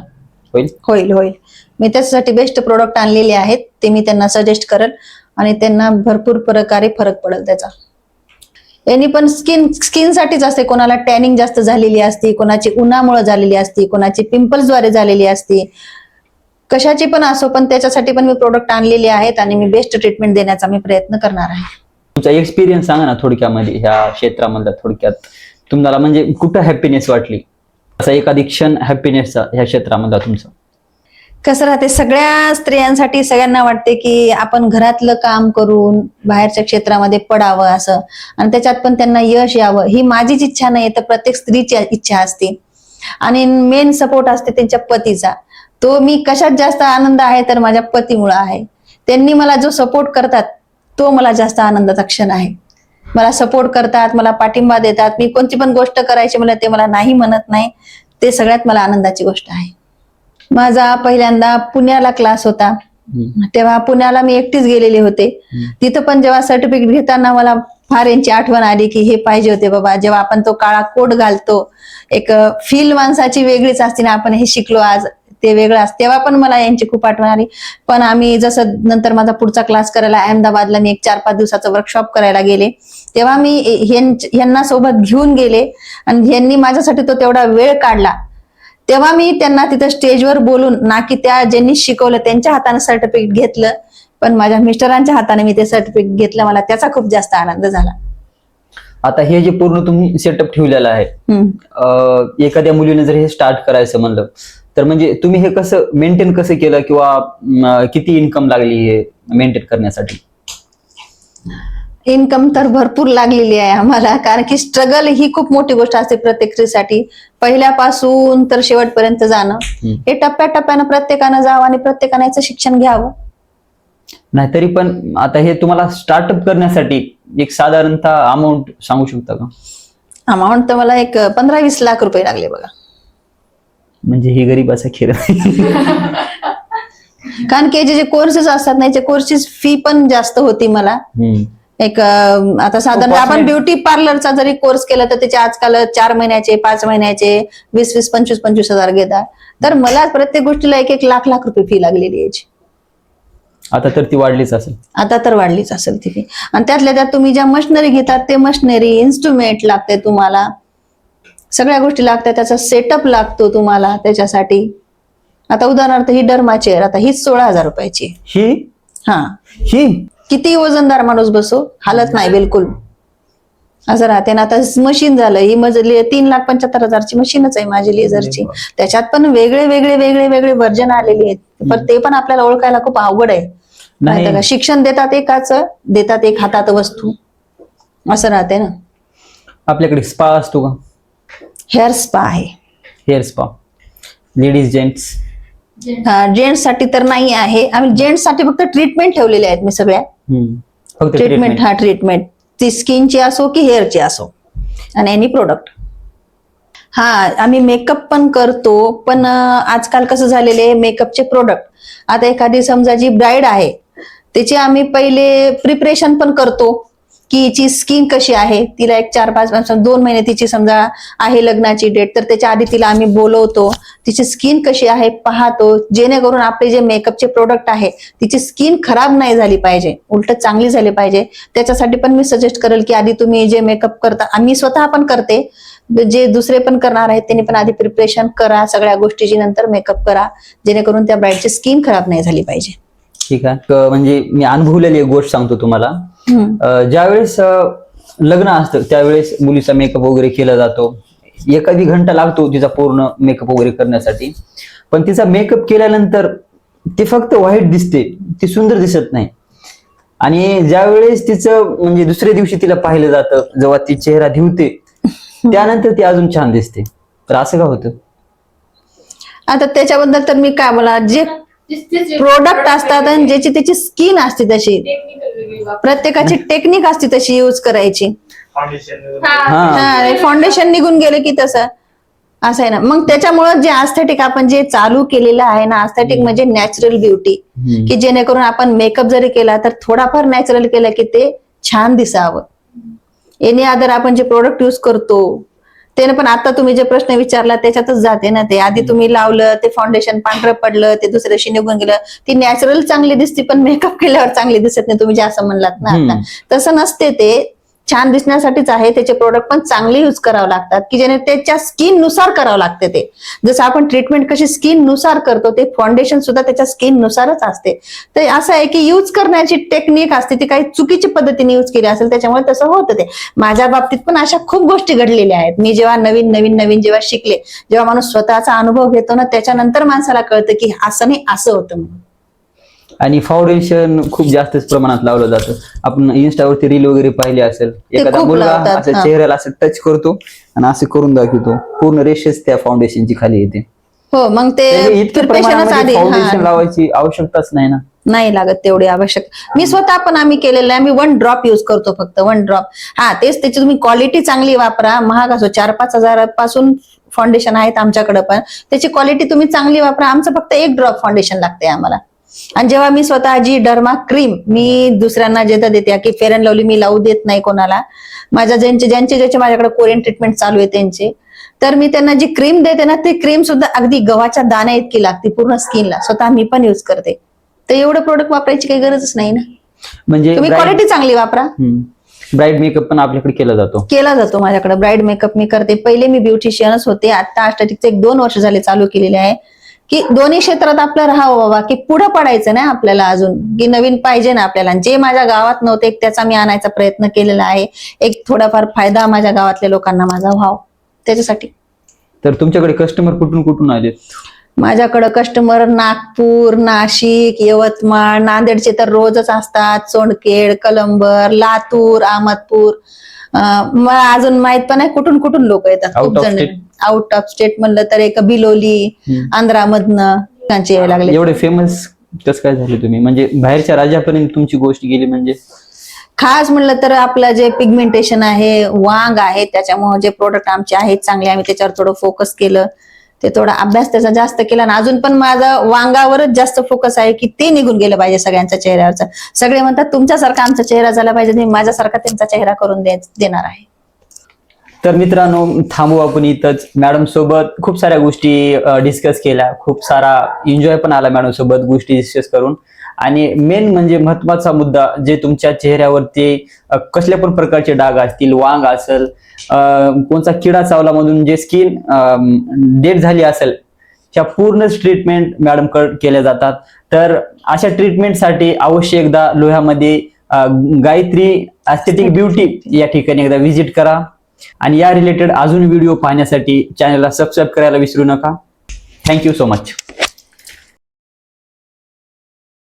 होईल. होईल होईल. मी त्याच्यासाठी बेस्ट प्रोडक्ट आणलेले आहेत, ते मी त्यांना सजेस्ट करेल आणि त्यांना भरपूर प्रकारे फरक पडेल त्याचा. यांनी पण स्किनसाठीच असते, कोणाला टॅनिंग जास्त झालेली असते, कोणाची उन्हामुळे झालेली असते, कोणाची पिंपल्सद्वारे झालेली असते, कशाची पण असो, पण त्याच्यासाठी पण मी प्रोडक्ट आणलेले आहेत आणि मी बेस्ट ट्रीटमेंट देण्याचा मी प्रयत्न करणार आहे. तुमचा एक्सपिरियन्स सांगा ना थोडक्यामध्ये, ह्या क्षेत्रामधला थोडक्यात तुम्हाला म्हणजे कुठं हॅपीनेस वाटली, असा एखादी क्षण हॅपीनेसचा ह्या क्षेत्रामधला तुमचा? कसं राहते, सगळ्या स्त्रियांसाठी सगळ्यांना वाटते की आपण घरातलं काम करून बाहेरच्या क्षेत्रामध्ये पडावं असं, आणि त्याच्यात पण त्यांना यश यावं, ही माझीच इच्छा नाही तर प्रत्येक स्त्रीची इच्छा असते. आणि मेन सपोर्ट असते त्यांच्या पतीचा. तो मी कशात जास्त आनंद आहे तर माझ्या पतीमुळे आहे. त्यांनी मला जो सपोर्ट करतात तो मला जास्त आनंदाचा क्षण आहे. मला सपोर्ट करतात, मला पाठिंबा देतात, मी कोणती पण गोष्ट करायची मला ते मला नाही म्हणत नाही, ते सगळ्यात मला आनंदाची गोष्ट आहे. माझा पहिल्यांदा पुण्याला क्लास होता, तेव्हा पुण्याला मी एकटीच गेलेले होते. तिथं पण जेव्हा सर्टिफिकेट घेताना मला फार यांची आठवण आली की हे पाहिजे होते बाबा. जेव्हा आपण तो काळा कोट घालतो, एक फील माणसाची वेगळीच असते ना, आपण हे शिकलो आज ते वेगळं असतं, तेव्हा पण मला यांची खूप आठवण आली. पण आम्ही जसं नंतर माझा पुढचा क्लास करायला अहमदाबादला मी एक 4-5 दिवसाचं वर्कशॉप करायला गेले, तेव्हा मी यांना सोबत घेऊन गेले आणि यांनी माझ्यासाठी तो तेवढा वेळ काढला. तेव्हा मी त्यांना तिथं स्टेजवर बोलून, ना की त्या ज्यांनी शिकवलं त्यांच्या हाताने सर्टिफिकेट घेतलं, पण माझ्या मिस्टरांच्या हाताने मी ते सर्टिफिकेट घेतलं, मला त्याचा खूप जास्त आनंद झाला. आता हे जे पूर्ण तुम्ही सेटअप ठेवलेलं आहे, एखाद्या मुलीने जर हे स्टार्ट करायचं म्हणलं तर म्हणजे तुम्ही हे कसं मेंटेन कसं केलं, किंवा किती इन्कम लागली हे मेंटेन करण्यासाठी? इन्कम तर भरपूर लागलेली आहे आम्हाला, कारण की स्ट्रगल ही खूप मोठी गोष्ट असते प्रत्येक स्त्रीसाठी. पहिल्यापासून तर शेवटपर्यंत जाणं, हे टप्प्याटप्प्यानं प्रत्येकानं जावं आणि प्रत्येकानं याचं शिक्षण घ्यावं. नाहीतरी पण आता हे तुम्हाला स्टार्टअप करण्यासाठी एक साधारणतः अमाऊंट सांगू शकता का? अमाऊंट तर मला एक 15-20 लाख रुपये लागले बघा. म्हणजे ही गरीबाचा खेळ आहे. कारण की जे कोर्सेस असतात ना, याचे कोर्सेस फी पण जास्त होती मला. एक आता साधारण आपण ब्युटी पार्लरचा जरी कोर्स केला तर त्याचे आजकाल 4 महिन्याचे 5 महिन्याचे 20-20, 25-25 हजार घेतात. तर मला प्रत्येक गोष्टीला 1-1 लाख रुपये फी लागलेली याची. आता तर ती वाढलीच असेल. आता तर वाढलीच असेल ती फी. आणि त्यातल्या त्यात तुम्ही ज्या मशिनरी घेतात ते मशिनरी, इन्स्ट्रुमेंट लागते तुम्हाला, सगळ्या गोष्टी लागतात, त्याचा सेटअप लागतो तुम्हाला त्याच्यासाठी. आता उदाहरणार्थ ही डर्मा चेअर, आता हीच 16,000 रुपयाची. ही किती वजनदार माणूस बसो, हालत नाही बिलकुल, असं राहते ना. आता मशीन झालं, ही 3,75,000ची मशीनच आहे माझी लेझरची. त्याच्यात पण वेगळे वेगळे वेगळे वेगळे वर्जन आलेले आहेत, पण ते पण आपल्याला ओळखायला खूप अवघड आहे. नाही, शिक्षण देतात एकाच, देतात एक हातात वस्तू, असं राहते ना. आपल्याकडे स्पा असतो का? हेअर स्पा आहे. Hair spa ladies gents? Gents साठी तर नाही आहे. आम्ही जेंट्स साठी फक्त ट्रीटमेंट ठेवलेले आहेत मी सगळ्या. ट्रीटमेंट, ट्रीटमेंट ती स्किनची असो की हेअरची असो, आणि एनी प्रोडक्ट. आम्ही मेकअप पण करतो, पण आजकाल कसं झालेलं आहे मेकअपचे प्रोडक्ट, आता एखादी समजा जी ब्राईड आहे त्याची आम्ही पहिले प्रिपरेशन पण करतो की हिची स्किन कशी आहे, तिला एक 4-5 2 महिने तिची समजा आहे लग्नाची डेट, तर त्याच्या आधी तिला आम्ही बोलवतो, तिची स्किन कशी आहे पाहतो, जेणेकरून आपले जे मेकअपचे प्रोडक्ट आहे तिची स्किन खराब नाही झाली पाहिजे, उलट चांगली झाली पाहिजे. त्याच्यासाठी पण मी सजेस्ट करेल की आधी तुम्ही जे मेकअप करता, आम्ही स्वतः पण करते, जे दुसरे पण करणार आहेत त्यांनी पण आधी प्रिपरेशन करा सगळ्या गोष्टीची, नंतर मेकअप करा, जेणेकरून त्या ब्राईडची स्किन खराब नाही झाली पाहिजे. ठीक आहे. म्हणजे मी अनुभवलेली एक गोष्ट सांगतो तुम्हाला. ज्यावेळेस लग्न असतं त्यावेळेस मुलीचा मेकअप वगैरे केला जातो, एखादी घंटा लागतो तिचा पूर्ण मेकअप वगैरे करण्यासाठी, पण तिचा मेकअप केल्यानंतर ती फक्त व्हाईट दिसते, ती सुंदर दिसत नाही. आणि ज्यावेळेस तिचं म्हणजे दुसऱ्या दिवशी तिला पाहिलं जातं, जेव्हा ती चेहरा धुते त्यानंतर ती अजून छान दिसते. तर असं का होतं? आता त्याच्याबद्दल तर मी काय बोला, जे प्रोडक्ट असतात आणि ज्याची त्याची स्किन असते तशी, प्रत्येकाची टेक्निक असते तशी यूज करायची. फाउंडेशन निघून गेलं की तसं असं आहे ना. मग त्याच्यामुळे जे आस्थेटिक आपण जे चालू केलेलं आहे ना, आस्थेटिक म्हणजे नॅचरल ब्युटी, की जेणेकरून आपण मेकअप जरी केला तर थोडाफार नॅचरल केला की ते छान दिसावं. एनी अदर आपण जे प्रोडक्ट युज करतो त्याने पण, आता तुम्ही जे प्रश्न विचारला त्याच्यातच जाते ना ते. आधी तुम्ही लावलं ते फाउंडेशन पांढरं पडलं, ते दुसऱ्या दिवशी निघून गेलं, ती नॅचरल चांगली दिसते पण मेकअप केल्यावर चांगली दिसत नाही, तुम्ही जे असं म्हणलात ना आता. तसं नसते, ते छान दिसण्यासाठीच आहे. त्याचे प्रोडक्ट पण चांगले युज करावं लागतात, की ज्याने त्याच्या स्किन नुसार करावं लागते. ते जसं आपण ट्रीटमेंट कशी स्किन नुसार करतो, ते फाउंडेशन सुद्धा त्याच्या स्किन नुसारच असते. तर असं आहे की युज करण्याची टेक्निक असते, ती काही चुकीची पद्धतीने युज केली असेल त्याच्यामुळे तसं होतं. ते माझ्या बाबतीत पण अशा खूप गोष्टी घडलेल्या आहेत. मी जेव्हा नवीन जेव्हा शिकले, जेव्हा माणूस स्वतःचा अनुभव घेतो ना, त्याच्यानंतर माणसाला कळतं की असं नाही, असं होतं म्हणून. आणि फाउंडेशन खूप जास्तच प्रमाणात लावलं जातं. आपण इन्स्टावरती रील वगैरे पाहिली असेल, एखादा खूप मुलगा लावतात, असं हा. चेहऱ्याला असं टच करतो आणि असं करून दाखवतो, पूर्ण रेषेच त्या फाउंडेशनची खाली येते. हो, मग ते इतक्या प्रिपरेशनच प्रमाणामध्ये आधी फाउंडेशन लावायची आवश्यकताच नाही ना. नाही लागत तेवढी आवश्यक. मी स्वतः पण आम्ही केलेलं आहे. आम्ही 1 ड्रॉप युज करतो, फक्त 1 ड्रॉप. हा, तेच त्याची तुम्ही क्वालिटी चांगली वापरा. महाग असो, 4-5 हजारापासून फाउंडेशन आहेत आमच्याकडे, पण त्याची क्वालिटी तुम्ही चांगली वापरा. आमचं फक्त 1 ड्रॉप फाउंडेशन लागते आम्हाला. आणि जेव्हा मी स्वतः जी डर्मा क्रीम मी दुसऱ्यांना जे देते, की फेअर अँड लवली मी लावू देत नाही कोणाला. माझ्या ज्यांचे माझ्याकडे कोरियन ट्रीटमेंट चालू आहे त्यांचे, तर मी त्यांना जी क्रीम देते ना, ती क्रीम सुद्धा अगदी गव्हाच्या दाण्या इतकी लागते पूर्ण स्किनला. स्वतः मी पण युज करते. तर एवढं प्रोडक्ट वापरायची काही गरजच नाही ना. म्हणजे तुम्ही क्वालिटी चांगली वापरा. ब्राईड मेकअप पण आपल्याकडे केला जातो माझ्याकडे ब्राईड मेकअप मी करते. पहिले मी ब्युटिशियनच होते, आता आस्थेटिकचे 1-2 वर्ष झाले चालू केलेले आहे, की दोन्ही क्षेत्रात आपलं राहावं बाबा, की पुढे पडायचं नाही आपल्याला अजून, की नवीन पाहिजे ना आपल्याला. जे माझ्या गावात नव्हते त्याचा मी आणायचा प्रयत्न केलेला आहे. एक थोडाफार फायदा माझ्या गावातल्या लोकांना माझा व्हावा त्याच्यासाठी. तर तुमच्याकडे कस्टमर कुठून कुठून आले? माझ्याकडे कस्टमर नागपूर, नाशिक, यवतमाळ, नांदेडचे तर रोजच असतात. सोनखेड, कलंबर, लातूर, अहमदपूर, मला अजून माहित पण नाही कुठून कुठून लोक येतात. खूप जण आउट ऑफ स्टेट म्हणलं तर एक बिलोली, आंध्रामधनं त्यांचे यायला लागले. एवढे फेमस कसं काय झाले तुम्ही? म्हणजे बाहेरच्या राज्यापर्यंत तुमची गोष्ट गेली म्हणजे? खास म्हणलं तर आपलं जे पिगमेंटेशन आहे, वांग आहे, त्याच्यामुळे जे प्रोडक्ट आमचे आहेत चांगले, आम्ही त्याच्यावर थोडं फोकस केलं. ते थोडा अभ्यास त्याचा जास्त केला आणि अजून पण माझा वांगावरच जास्त फोकस आहे, की ते निघून गेलं पाहिजे सगळ्यांच्या चेहऱ्यावरचा. सगळे म्हणतात तुमच्यासारखा आमचा चेहरा झाला पाहिजे, मी माझ्यासारखा त्यांचा चेहरा करून देणार आहे. तर मित्रांनो, थांबू आपण इथंच. मॅडम सोबत खूप साऱ्या गोष्टी डिस्कस केल्या, खूप सारा एन्जॉय पण आला मॅडम सोबत गोष्टी डिस्कस करून. आणि मेन म्हणजे महत्वाचा मुद्दा, जे तुमच्या चेहऱ्यावरती कसल्या पण प्रकारचे डाग असतील, वांग असेल, कोणता किडा चावला मधून जे स्किन डेड झाली असेल, ह्या पूर्ण ट्रीटमेंट मॅडम केल्या जातात. तर अशा ट्रीटमेंटसाठी अवश्य एकदा लोह्यामध्ये गायत्री एस्थेटिक ब्युटी या ठिकाणी एकदा व्हिजिट करा. आणि या रिलेटेड अजून व्हिडिओ पाहण्यासाठी चॅनलला सबस्क्राईब करायला विसरू नका. Thank you so much.